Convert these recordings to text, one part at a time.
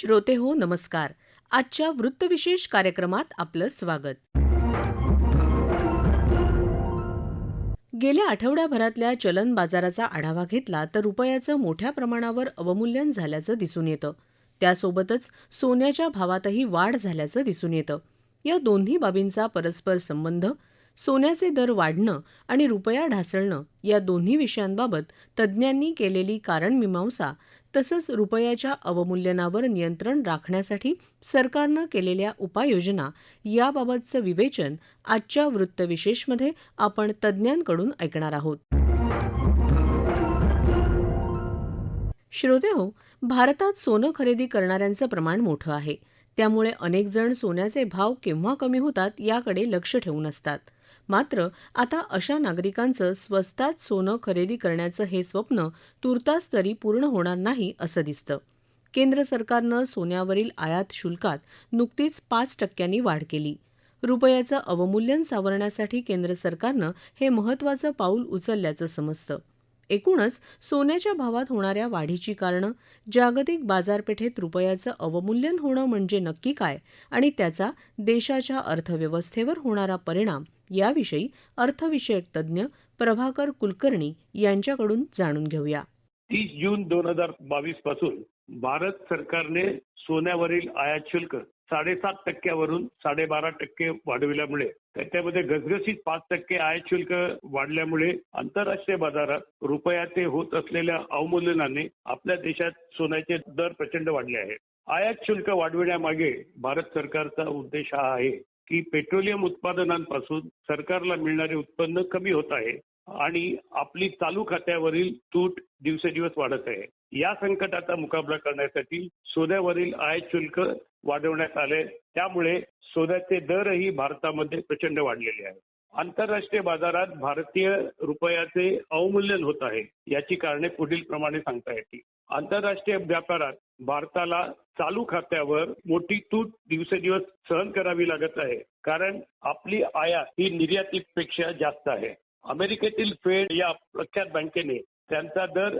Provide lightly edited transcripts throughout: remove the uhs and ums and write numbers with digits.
श्रोते हो नमस्कार. आजच्या वृत्तविशेष कार्यक्रमात आपलं स्वागत. गेल्या आठवड्याभरातल्या चलन बाजाराचा आढावा घेतला तर रुपयाचं मोठ्या प्रमाणावर अवमूल्यन झाल्याचं दिसून येतं. त्यासोबतच सोन्याच्या भावातही वाढ झाल्याचं दिसून येतं. या दोन्ही बाबींचा परस्पर संबंध, सोन्याचे दर वाढणं आणि रुपया ढासळणं या दोन्ही विषयांबाबत तज्ज्ञांनी केलेली कारणमीमांसा तसंच रुपयाच्या अवमूल्यनावर नियंत्रण राखण्यासाठी सरकारनं केलेल्या उपाययोजना याबाबतचं विवेचन आजच्या वृत्तविशेषमध्ये आपण तज्ज्ञांकडून ऐकणार आहोत. श्रोतेहो, भारतात सोनं खरेदी करणाऱ्यांचं प्रमाण मोठं आहे. त्यामुळे अनेक जण सोन्याचे भाव केव्हा कमी होतात याकडे लक्ष ठेवून असतात. मात्र आता अशा नागरिकांचं स्वस्तात सोनं खरेदी करण्याचं हे स्वप्न तूर्तास तरी पूर्ण होणार नाही असं दिसतं. केंद्र सरकारनं सोन्यावरील आयात शुल्कात नुकतीच 5% वाढ केली. रुपयाचं अवमूल्यन सावरण्यासाठी केंद्र सरकारनं हे महत्त्वाचं पाऊल उचलल्याचं समजतं. एकूणच सोन्याच्या भावात होणाऱ्या वाढीची कारणं, जागतिक बाजारपेठेत रुपयाचं अवमूल्यन होणं म्हणजे नक्की काय आणि त्याचा देशाच्या अर्थव्यवस्थेवर होणारा परिणाम याविषयी अर्थविषयक तज्ज्ञ प्रभाकर कुलकर्णी यांच्याकडून जाणून घेऊया. 30 जून 2022 पासून भारत सरकारने सोन्यावरील आयात शुल्क 7.5% वरून 12.5% वाढविल्यामुळे त्याच्यामध्ये घसघशीत 5% आयात शुल्क वाढल्यामुळे आंतरराष्ट्रीय बाजारात रुपयाचे होत असलेल्या अवमूल्यनाने आपल्या देशात सोन्याचे दर प्रचंड वाढले आहेत. आयात शुल्क वाढविण्यामागे भारत सरकारचा उद्देश हा आहे की पेट्रोलियम उत्पादनांपासून सरकारला मिळणारे उत्पन्न कमी होत आहे आणि आपली चालू खात्यावरील तूट दिवसेदिवस वाढत आहे. या संकटाचा मुकाबला करण्यासाठी सोन्यावरील आयात शुल्क वाढवण्यात आले. त्यामुळे सोन्याचे दरही भारतामध्ये प्रचंड वाढलेले आहेत. आंतरराष्ट्रीय बाजारात भारतीय रुपयाचे अवमूल्यन होत आहे. याची कारणे पुढील प्रमाणे सांगता येतील. आंतरराष्ट्रीय व्यापारात भारताला चालू खात्यावर मोठी तूट दिवसेदिवस सहन करावी लागत आहे, कारण आपली आयात ही निर्यातीपेक्षा जास्त आहे. अमेरिकेतील फेड या प्रख्यात बँकेने त्यांचा दर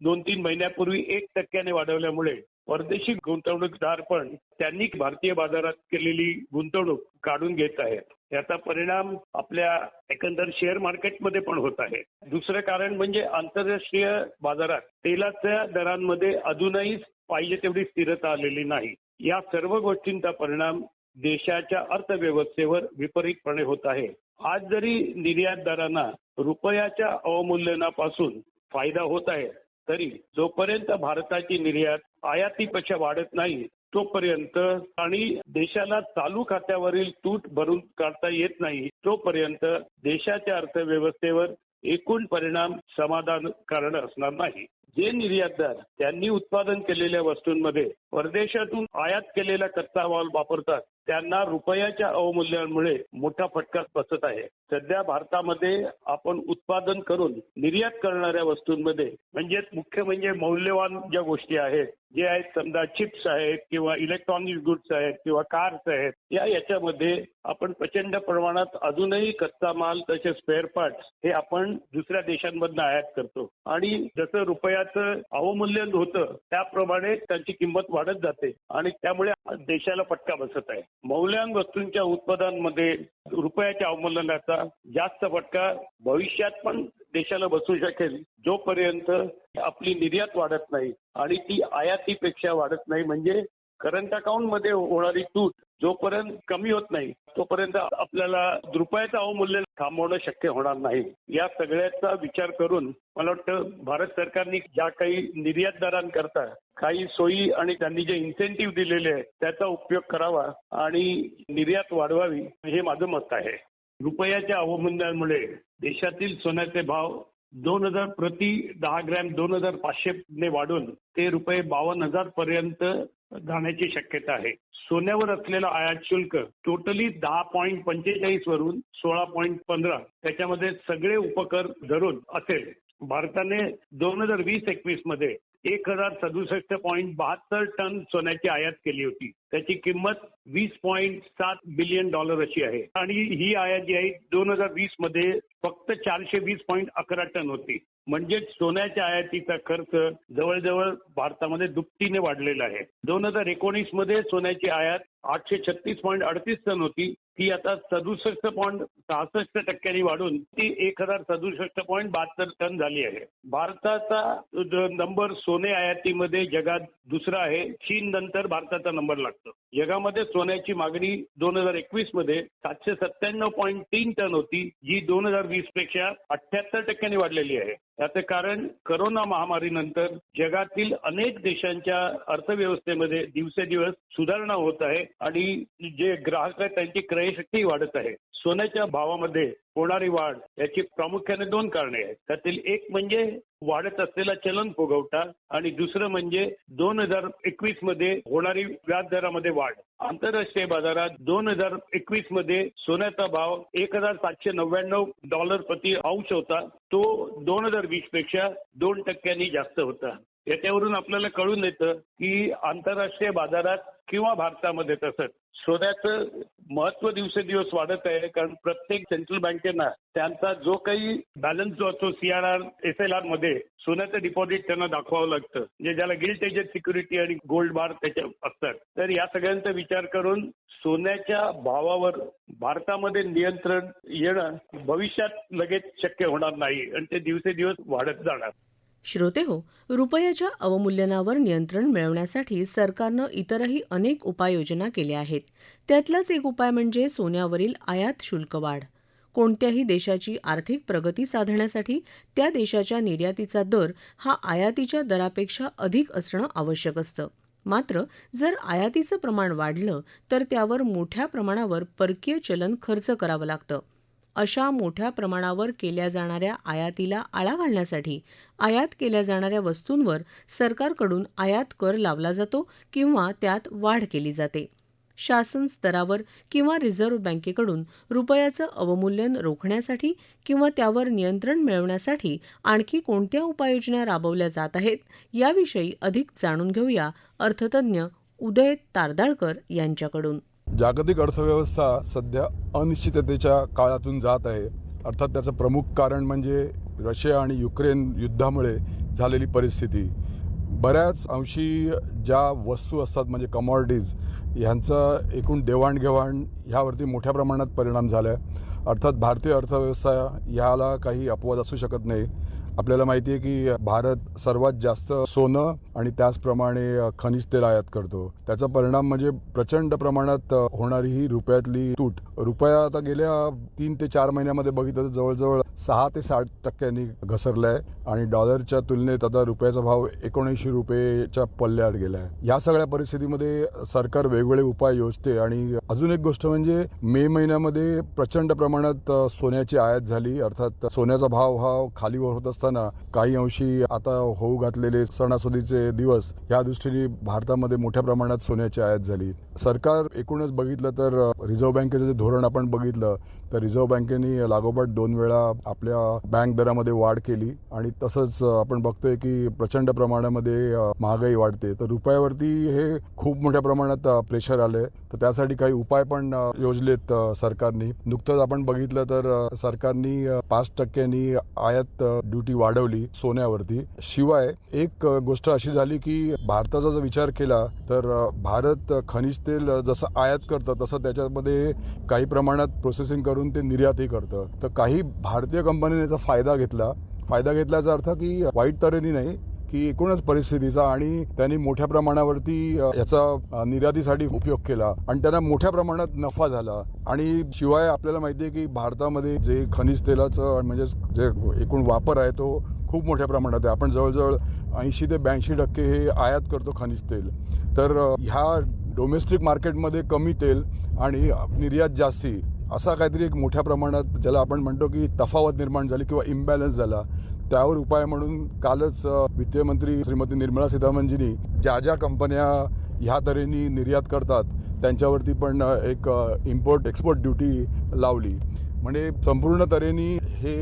2-3 महिन्यापूर्वी 1% वाढवल्यामुळे परदेशी गुंतवणूकदार पण त्यांनी भारतीय बाजारात केलेली गुंतवणूक काढून घेत आहेत. याचा परिणाम आपल्या एकंदर शेअर मार्केटमध्ये पण होत आहे. दुसरं कारण म्हणजे आंतरराष्ट्रीय बाजारात तेलाच्या दरांमध्ये अजूनही पाहिजे तेवढी स्थिरता आलेली नाही. या सर्व गोष्टींचा परिणाम देशाच्या अर्थव्यवस्थेवर विपरीतपणे होत आहे. आज जरी निर्यातदारांना रुपयाच्या अवमूल्यनापासून फायदा होत आहे, तरी जोपर्यंत भारताची निर्यात आयातीपेक्षा वाढत नाही तोपर्यंत आणि देशाला चालू खात्यावरील तूट भरून काढता येत नाही तोपर्यंत देशाच्या अर्थव्यवस्थेवर एकूण परिणाम समाधानकारक असणार नाही. जे निर्यातदार त्यांनी उत्पादन केलेल्या वस्तूंमध्ये परदेशातून आयात केलेला कच्चा माल वापरतात त्यांना रुपयाच्या अवमूल्यनामुळे मोठा फटका बसत आहे. सध्या भारतामध्ये आपण उत्पादन करून निर्यात करणाऱ्या वस्तूंमध्ये म्हणजे मुख्य म्हणजे मौल्यवान ज्या गोष्टी आहेत, जे आहेत समजा चिप्स आहेत किंवा इलेक्ट्रॉनिक गुड्स आहेत किंवा कार्स आहेत, याच्यामध्ये आपण प्रचंड प्रमाणात अजूनही कच्चा माल तसेच स्पेअर पार्ट्स हे आपण दुसऱ्या देशांमधून आयात करतो आणि जसं रुपयाचं अवमूल्यन होतं त्याप्रमाणे त्यांची किंमत वाढत जाते आणि त्यामुळे देशाला फटका बसत आहे. मौल्यवान वस्तूंच्या उत्पादनामध्ये रुपयाच्या अवमूल्यनाचा जास्त फटका भविष्यात पण देशाला बसू शकेल जोपर्यंत आपली निर्यात वाढत नाही आणि ती आयातीपेक्षा वाढत नाही. म्हणजे करंट अकाउंट मध्ये होणारी तूट जोपर्यंत कमी होत नाही तोपर्यंत आपल्याला रुपयाचं अवमूल्यन थांबवणं शक्य होणार नाही. या सगळ्याचा विचार करून मला वाटतं भारत सरकारने ज्या काही निर्यातदारांकरता काही सोयी आणि त्यांनी जे इन्सेंटिव्ह दिलेले आहेत त्याचा उपयोग करावा आणि निर्यात वाढवावी हे माझं मत आहे. रुपयाच्या अवमूल्यनामुळे देशातील सोन्याचे भाव 2,000 प्रति 10 ग्रॅम 2,500 ने वाढून ते रुपये 52,000 पर्यंत जाण्याची शक्यता आहे. सोन्यावर असलेला आयात शुल्क टोटली 10.45 वरून 16.15 त्याच्यामध्ये सगळे उपकर धरून असेल. भारताने 2020-21 मध्ये 1,067.72 टन सोन्याची आयात केली होती. त्याची किंमत $20.7 बिलियन अशी आहे आणि ही आयात जी आहे 2020 मध्ये फक्त 420.11 टन होती. म्हणजेच सोन्याच्या आयातीचा खर्च जवळजवळ भारतामध्ये दुपटीने वाढलेला आहे. 2019 मध्ये सोन्याची आयात 836.38 टन होती. ती आता 67.66% वाढून ती 1067.72 टन झाली आहे. भारताचा नंबर सोने आयातीमध्ये जगात दुसरा आहे. चीन नंतर भारताचा नंबर लागतो. जगामध्ये सोन्याची मागणी 2021 मध्ये 797.3 टन होती, जी 2020 पेक्षा 78% वाढलेली आहे. याचे कारण कोरोना महामारीनंतर जगातील अनेक देशांच्या अर्थव्यवस्थेमध्ये दिवसेदिवस सुधारणा होत आहे आणि जे ग्राहक आहेत त्यांची क्रयशक्ती वाढत आहे. सोन्याच्या भावामध्ये होणारी वाढ याची प्रामुख्याने 2 कारणे आहेत. त्यातील एक म्हणजे वाढत असलेला चलन फुगवटा आणि दुसरं म्हणजे 2021 मध्ये होणारी व्याजदरामध्ये वाढ. आंतरराष्ट्रीय बाजारात 2021 मध्ये सोन्याचा भाव $1,799 प्रति औंस होता. तो 2020 पेक्षा 2% जास्त होता. याच्यावरून आपल्याला कळून येतं की आंतरराष्ट्रीय बाजारात किंवा भारतामध्ये तसंच सोन्याचं महत्व दिवसेदिवस वाढत आहे. कारण प्रत्येक सेंट्रल बँकेना त्यांचा जो काही बॅलन्स जो असतो CRR, SLR मध्ये सोन्याचं डिपॉझिट त्यांना दाखवावं लागतं. म्हणजे ज्याला गिल्ट एजेड सिक्युरिटी आणि गोल्ड बार त्याच्या असतात. तर या सगळ्यांचा विचार करून सोन्याच्या भावावर भारतामध्ये नियंत्रण येणं भविष्यात लगेच शक्य होणार नाही आणि ते दिवसेदिवस वाढत जाणार. श्रोतेहो, रुपयाच्या अवमूल्यनावर नियंत्रण मिळवण्यासाठी सरकारनं इतरही अनेक उपाययोजना केल्या आहेत. त्यातलाच एक उपाय म्हणजे सोन्यावरील आयात शुल्क वाढ. कोणत्याही देशाची आर्थिक प्रगती साधण्यासाठी त्या देशाच्या निर्यातीचा दर हा आयातीच्या दरापेक्षा अधिक असणं आवश्यक असतं. मात्र जर आयातीचं प्रमाण वाढलं तर त्यावर मोठ्या प्रमाणावर परकीय चलन खर्च करावं लागतं. अशा मोठ्या प्रमाणावर केल्या जाणाऱ्या आयातीला आळा घालण्यासाठी आयात केल्या जाणाऱ्या वस्तूंवर सरकारकडून आयात कर लावला जातो किंवा त्यात वाढ केली जाते. शासन स्तरावर किंवा रिझर्व्ह बँकेकडून रुपयाचं अवमूल्यन रोखण्यासाठी किंवा त्यावर नियंत्रण मिळवण्यासाठी आणखी कोणत्या उपाययोजना राबवल्या जात आहेत, याविषयी अधिक जाणून घेऊया अर्थतज्ज्ञ उदय तारदाळकर यांच्याकडून. जागतिक अर्थव्यवस्था सध्या अनिश्चिततेच्या काळातून जात आहे. अर्थात त्याचं प्रमुख कारण म्हणजे रशिया आणि युक्रेन युद्धामुळे झालेली परिस्थिती. बऱ्याच अंशी ज्या वस्तू असतात म्हणजे कमॉडिटीज ह्यांचं एकूण देवाणघेवाण ह्यावरती मोठ्या प्रमाणात परिणाम झाला आहे. अर्थात भारतीय अर्थव्यवस्था ह्याला काही अपवाद असू शकत नाही. आपल्याला माहिती आहे की भारत सर्वात जास्त सोनं आणि त्याचप्रमाणे खनिज तेल आयात करतो. त्याचा परिणाम म्हणजे प्रचंड प्रमाणात होणारी ही रुपयातली तूट. रुपया आता गेल्या 3 ते 4 महिन्यामध्ये बघितलं तर जवळजवळ 6 ते 60% घसरला आहे आणि डॉलरच्या तुलनेत आता रुपयाचा भाव 79 रुपयेच्या पल्ल्यावर गेला आहे. या सगळ्या परिस्थितीमध्ये सरकार वेगवेगळे उपाय योजते आणि अजून एक गोष्ट म्हणजे मे महिन्यामध्ये प्रचंड प्रमाणात सोन्याची आयात झाली. अर्थात सोन्याचा भाव हा खालीवर होत असताना काही अंशी आता होऊ घातलेले सणासुदीचे दिवस या दृष्टीने भारतामध्ये मोठ्या प्रमाणात सोन्याची आयात झाली. सरकार एकूणच बघितलं तर रिझर्व्ह बँकेचं जे धोरण आपण बघितलं तर रिझर्व्ह बँकेने लागोपाठ 2 वेळा आपल्या बँक दरामध्ये वाढ केली आणि तसंच आपण बघतोय की प्रचंड प्रमाणामध्ये महागाई वाढते. तर रुपयावरती हे खूप मोठ्या प्रमाणात प्रेशर आलंय. तर त्यासाठी काही उपाय पण योजलेत सरकारने. नुकतंच आपण बघितलं तर सरकारने 5% आयात ड्युटी वाढवली सोन्यावरती. शिवाय एक गोष्ट अशी झाली की भारताचा जर विचार केला तर भारत खनिज तेल जसं आयात करतं तसं त्याच्यामध्ये काही प्रमाणात प्रोसेसिंग करून ते निर्यातही करतं. तर काही भारतीय कंपन्यांनी याचा फायदा घेतल्याचा अर्थ की वाईट तऱ्हेने नाही की एकूणच परिस्थितीचा आणि त्यांनी मोठ्या प्रमाणावरती याचा निर्यातीसाठी उपयोग केला आणि त्यांना मोठ्या प्रमाणात नफा झाला. आणि शिवाय आपल्याला माहिती आहे की भारतामध्ये जे खनिज तेलाचं म्हणजे जे एकूण वापर आहे तो खूप मोठ्या प्रमाणात आहे. आपण जवळजवळ 80 ते 82% हे आयात करतो खनिज तेल. तर ह्या डोमेस्टिक मार्केटमध्ये कमी तेल आणि निर्यात जास्ती असा काहीतरी एक मोठ्या प्रमाणात ज्याला आपण म्हणतो की तफावत निर्माण झाली किंवा इम्बॅलन्स झाला. त्यावर उपाय म्हणून कालच वित्त मंत्री श्रीमती निर्मला सीतारामनजींनी ज्या कंपन्या ह्या तऱ्हेने निर्यात करतात त्यांच्यावरती पण एक इम्पोर्ट एक्सपोर्ट ड्युटी लावली. म्हणजे संपूर्ण तऱ्हेने हे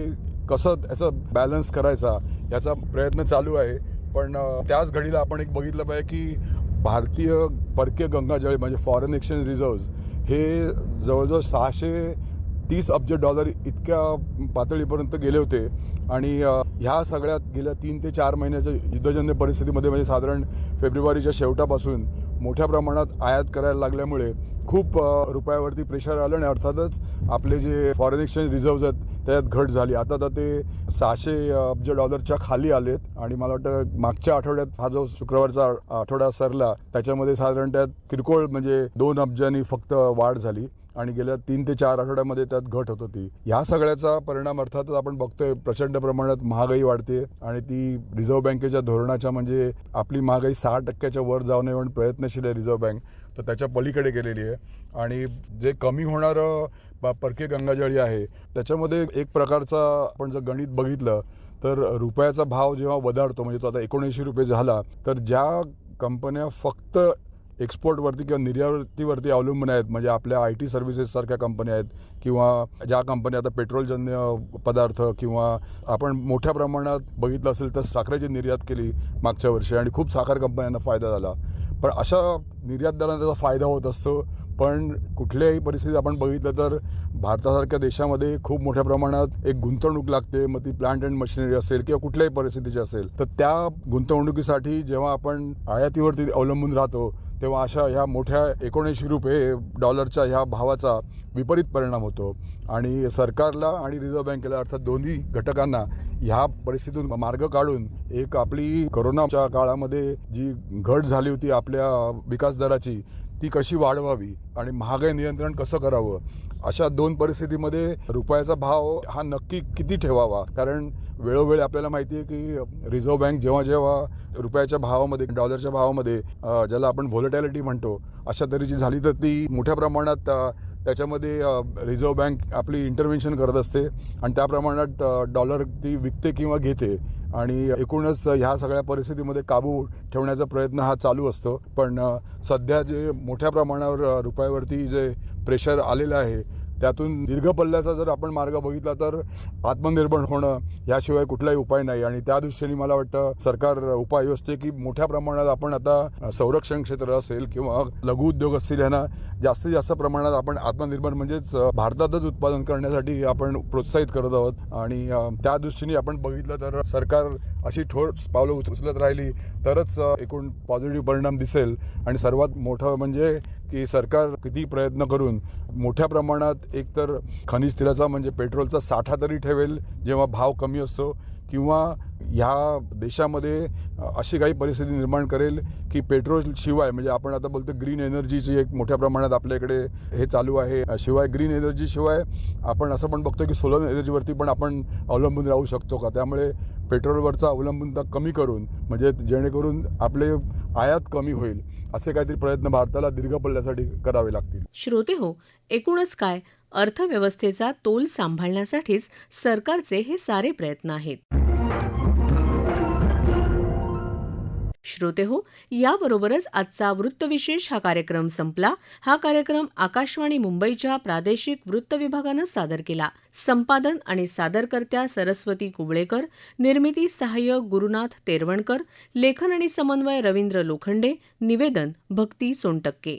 कसं याचा बॅलन्स करायचा याचा प्रयत्न चालू आहे. पण त्याच घडीला आपण एक बघितलं पाहिजे की भारतीय परकीय गंगाजळ म्हणजे फॉरेन एक्सचेंज रिझर्व्ह हे जवळजवळ $30 अब्ज इतक्या पातळीपर्यंत गेले होते. आणि ह्या सगळ्यात गेल्या 3 ते 4 महिन्याच्या युद्धजन्य परिस्थितीमध्ये म्हणजे साधारण फेब्रुवारीच्या शेवटापासून मोठ्या प्रमाणात आयात करायला लागल्यामुळे खूप रुपयावरती प्रेशर आलं आणि अर्थातच आपले जे फॉरेन एक्सचेंज रिझर्व्ज आहेत त्यात घट झाली. आता तर ते $600 अब्ज खाली आलेत आणि मला वाटतं मागच्या आठवड्यात हा जो शुक्रवारचा आठवडा सरला त्याच्यामध्ये साधारण त्यात किरकोळ म्हणजे 2 अब्जांनी फक्त वाढ झाली आणि गेल्या 3 ते 4 आठवड्यामध्ये त्यात घट होत होती. ह्या सगळ्याचा परिणाम अर्थातच आपण बघतोय प्रचंड प्रमाणात महागाई वाढते आणि ती रिझर्व्ह बँकेच्या धोरणाच्या म्हणजे आपली महागाई 6% वर जाऊ नये म्हणून प्रयत्नशील आहे रिझर्व्ह बँक, तर त्याच्या पलीकडे गेलेली आहे. आणि जे कमी होणारं परकीय गंगाजळी आहे त्याच्यामध्ये एक प्रकारचा आपण जर गणित बघितलं तर रुपयाचा भाव जेव्हा वधारतो म्हणजे तो आता ₹79 झाला तर ज्या कंपन्या फक्त एक्सपोर्टवरती किंवा निर्यातीवरती अवलंबून आहेत म्हणजे आपल्या IT सर्व्हिसेससारख्या कंपन्या आहेत किंवा ज्या कंपन्या आता पेट्रोलजन्य पदार्थ किंवा आपण मोठ्या प्रमाणात बघितलं असेल तर साखरेची निर्यात केली मागच्या वर्षी आणि खूप साखर कंपन्यांना फायदा झाला. पण अशा निर्यातदारांना त्याचा फायदा होत असतो. पण कुठल्याही परिस्थितीत आपण बघितलं तर भारतासारख्या देशामध्ये खूप मोठ्या प्रमाणात एक गुंतवणूक लागते. मग ती प्लांट अँड मशिनरी असेल किंवा कुठल्याही परिस्थितीची असेल तर त्या गुंतवणुकीसाठी जेव्हा आपण आयातीवरती अवलंबून राहतो तेव्हा अशा ह्या मोठ्या $79 ह्या भावाचा विपरीत परिणाम होतो. आणि सरकारला आणि रिझर्व्ह बँकेला अर्थात दोन्ही घटकांना ह्या परिस्थितीतून मार्ग काढून एक आपली कोरोनाच्या काळामध्ये जी घट झाली होती आपल्या विकास दराची ती कशी वाढवावी आणि महागाई नियंत्रण कसं करावं अशा 2 परिस्थितीमध्ये रुपयाचा भाव हा नक्की किती ठेवावा. कारण वेळोवेळी आपल्याला माहिती आहे की रिझर्व्ह बँक जेव्हा जेव्हा रुपयाच्या भावामध्ये डॉलरच्या भावामध्ये ज्याला आपण व्होलेटॅलिटी म्हणतो अशा तऱ्हेची झाली तर ती मोठ्या प्रमाणात त्याच्यामध्ये रिझर्व्ह बँक आपली इंटरव्हेन्शन करत असते आणि त्या प्रमाणात डॉलर ती विकते किंवा घेते आणि एकूणच ह्या सगळ्या परिस्थितीमध्ये काबू ठेवण्याचा प्रयत्न हा चालू असतो. पण सध्या जे मोठ्या प्रमाणावर रुपयावरती जे प्रेशर आलेलं आहे त्यातून दीर्घ पल्ल्याचा जर आपण मार्ग बघितला तर आत्मनिर्भर होणं याशिवाय कुठलाही उपाय नाही. आणि त्या दृष्टीने मला वाटतं सरकार उपाय योजते की मोठ्या प्रमाणात आपण आता संरक्षण क्षेत्र असेल किंवा लघु उद्योग असतील यांना जास्तीत जास्त प्रमाणात आपण आत्मनिर्भर म्हणजेच भारतातच उत्पादन करण्यासाठी आपण प्रोत्साहित करत आहोत. आणि त्या दृष्टीने आपण बघितलं तर सरकार अशी ठोस पावलं उचलत राहिली तरच एकूण पॉझिटिव्ह परिणाम दिसेल. आणि सर्वात मोठं म्हणजे की सरकार किती प्रयत्न करून मोठ्या प्रमाणात एकतर खनिज तेलाचा म्हणजे पेट्रोलचा साठा तरी ठेवेल जेव्हा भाव कमी असतो किंवा ह्या देशामध्ये अशी काही परिस्थिती निर्माण करेल की पेट्रोल शिवाय म्हणजे आपण आता बोलतो ग्रीन एनर्जीची एक मोठ्या प्रमाणात आपल्याकडे हे चालू आहे. शिवाय ग्रीन एनर्जी शिवाय आपण असं पण बघतो की सोलर एनर्जीवरती पण आपण अवलंबून राहू शकतो का. त्यामुळे पेट्रोलवरचा अवलंबूनता कमी करून म्हणजे जेणेकरून आपले आयात कमी होईल असे काहीतरी प्रयत्न भारताला दीर्घ पल्ल्यासाठी करावे लागतील. श्रोतेहो, एकूणच काय अर्थव्यवस्थेचा तोल सांभाळण्यासाठीच सरकारचे हे सारे प्रयत्न आहेत. श्रोतेहो, याबरोबरच आजचा वृत्तविशेष हा कार्यक्रम संपला. हा कार्यक्रम आकाशवाणी मुंबईच्या प्रादेशिक वृत्त विभागानं सादर केला. संपादन आणि सादरकर्त्या सरस्वती कुवळेकर, निर्मिती सहाय्य गुरुनाथ तेरवणकर, लेखन आणि समन्वय रवींद्र लोखंडे, निवेदन भक्ती सोनटक्के.